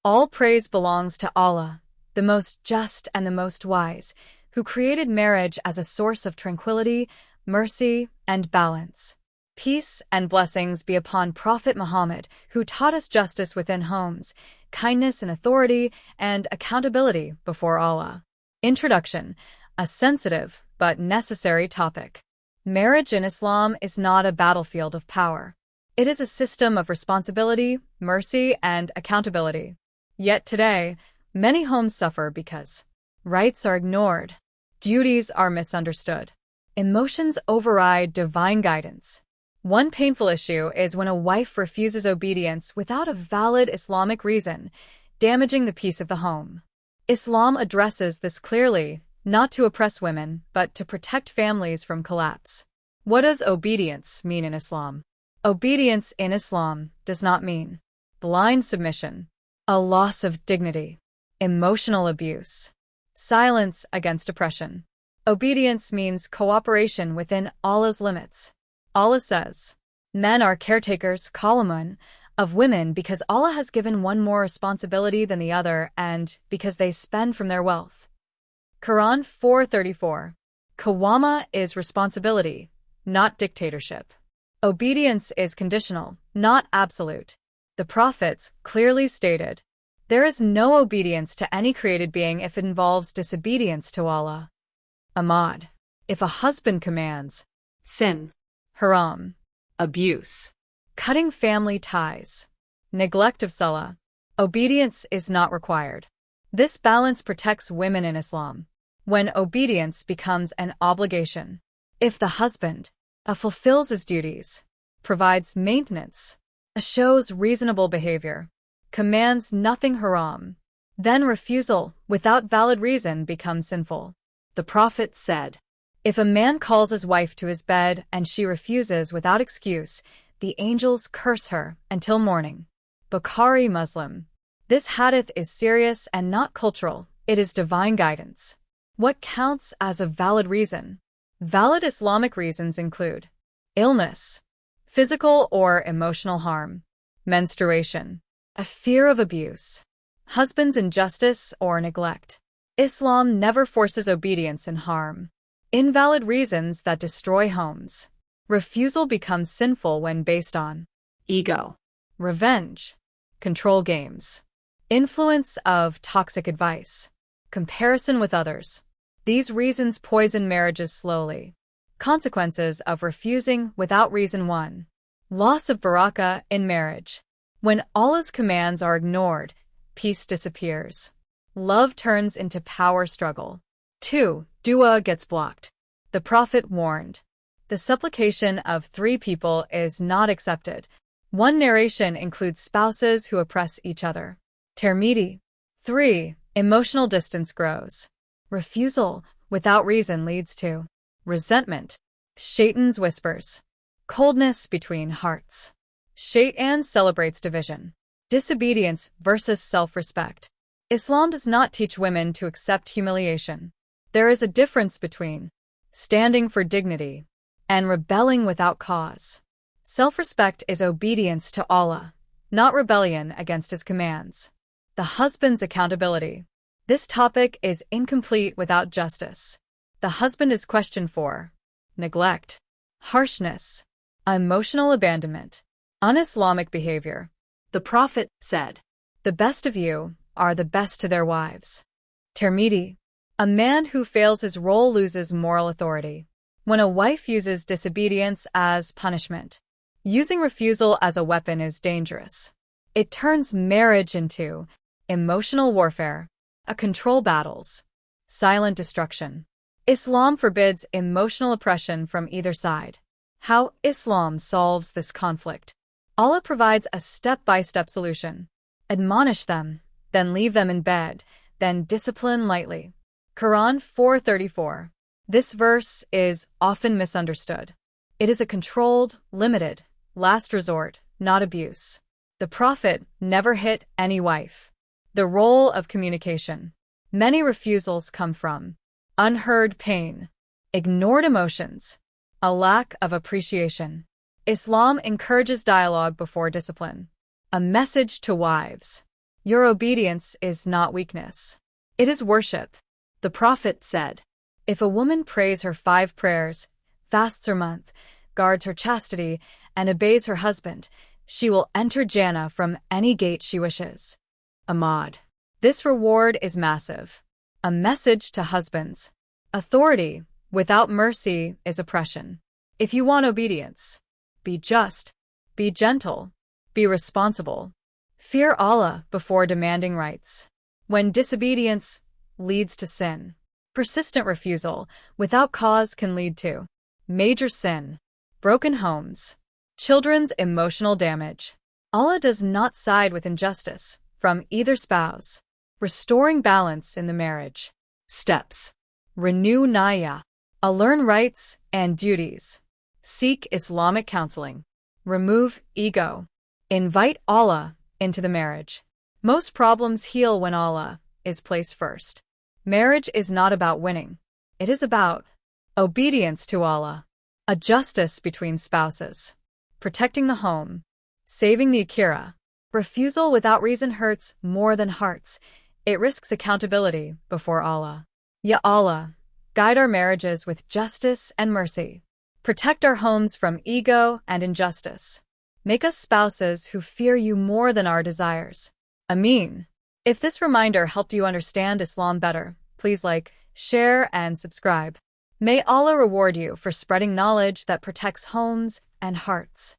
All praise belongs to Allah, the most just and the most wise, who created marriage as a source of tranquility, mercy, and balance. Peace and blessings be upon Prophet Muhammad, who taught us justice within homes, kindness in authority, and accountability before Allah. Introduction: a sensitive but necessary topic. Marriage in Islam is not a battlefield of power. It is a system of responsibility, mercy, and accountability. Yet today, many homes suffer because rights are ignored, duties are misunderstood, emotions override divine guidance. One painful issue is when a wife refuses obedience without a valid Islamic reason, damaging the peace of the home. Islam addresses this clearly, not to oppress women, but to protect families from collapse. What does obedience mean in Islam? Obedience in Islam does not mean blind submission, a loss of dignity, emotional abuse, silence against oppression. Obedience means cooperation within Allah's limits. Allah says, "Men are caretakers, qawwamun, of women because Allah has given one more responsibility than the other and because they spend from their wealth." Quran 4:34. Qawwama is responsibility, not dictatorship. Obedience is conditional, not absolute. The prophets clearly stated, "There is no obedience to any created being if it involves disobedience to Allah." Ahmad. If a husband commands sin, haram, abuse, cutting family ties, neglect of salah, obedience is not required. This balance protects women in Islam. When obedience becomes an obligation, if the husband fulfills his duties, provides maintenance, shows reasonable behavior, commands nothing haram, then refusal without valid reason becomes sinful. The Prophet said, "If a man calls his wife to his bed and she refuses without excuse, the angels curse her until morning." Bukhari Muslim. This hadith is serious and not cultural, it is divine guidance. What counts as a valid reason? Valid Islamic reasons include illness, physical or emotional harm, menstruation, a fear of abuse, husband's injustice or neglect. Islam never forces obedience and harm. Invalid reasons that destroy homes. Refusal becomes sinful when based on ego, revenge, control games, influence of toxic advice, comparison with others. These reasons poison marriages slowly. Consequences of refusing without reason: 1. Loss of barakah in marriage. When Allah's commands are ignored, peace disappears. Love turns into power struggle. 2. Dua gets blocked. The Prophet warned, "The supplication of 3 people is not accepted." One narration includes spouses who oppress each other. Tirmidhi. 3. Emotional distance grows. Refusal without reason leads to resentment, Shaitan's whispers, coldness between hearts. Shaitan celebrates division. Disobedience versus self-respect. Islam does not teach women to accept humiliation. There is a difference between standing for dignity and rebelling without cause. Self-respect is obedience to Allah, not rebellion against His commands. The husband's accountability. This topic is incomplete without justice. The husband is questioned for neglect, harshness, emotional abandonment, un-Islamic behavior. The Prophet said, "The best of you are the best to their wives." Tirmidhi. A man who fails his role loses moral authority. When a wife uses disobedience as punishment, using refusal as a weapon is dangerous. It turns marriage into emotional warfare, control battles, silent destruction. Islam forbids emotional oppression from either side. How Islam solves this conflict. Allah provides a step-by-step solution. Admonish them, then leave them in bed, then discipline lightly. Quran 4:34. This verse is often misunderstood. It is a controlled, limited, last resort, not abuse. The Prophet never hit any wife. The role of communication. Many refusals come from unheard pain, ignored emotions, a lack of appreciation. Islam encourages dialogue before discipline. A message to wives. Your obedience is not weakness. It is worship. The Prophet said, "If a woman prays her 5 prayers, fasts her month, guards her chastity, and obeys her husband, she will enter Jannah from any gate she wishes." Ahmad. This reward is massive. A message to husbands. Authority without mercy is oppression. If you want obedience, be just, be gentle, be responsible. Fear Allah before demanding rights. When disobedience leads to sin, persistent refusal without cause can lead to major sin, broken homes, children's emotional damage. Allah does not side with injustice from either spouse. Restoring balance in the marriage. Steps. Renew Niyah. Learn rights and duties. Seek Islamic counseling. Remove ego. Invite Allah into the marriage. Most problems heal when Allah is placed first. Marriage is not about winning. It is about obedience to Allah. A justice between spouses. Protecting the home. Saving the akira. Refusal without reason hurts more than hearts. It risks accountability before Allah. Ya Allah, guide our marriages with justice and mercy. Protect our homes from ego and injustice. Make us spouses who fear you more than our desires. Ameen. If this reminder helped you understand Islam better, please like, share, and subscribe. May Allah reward you for spreading knowledge that protects homes and hearts.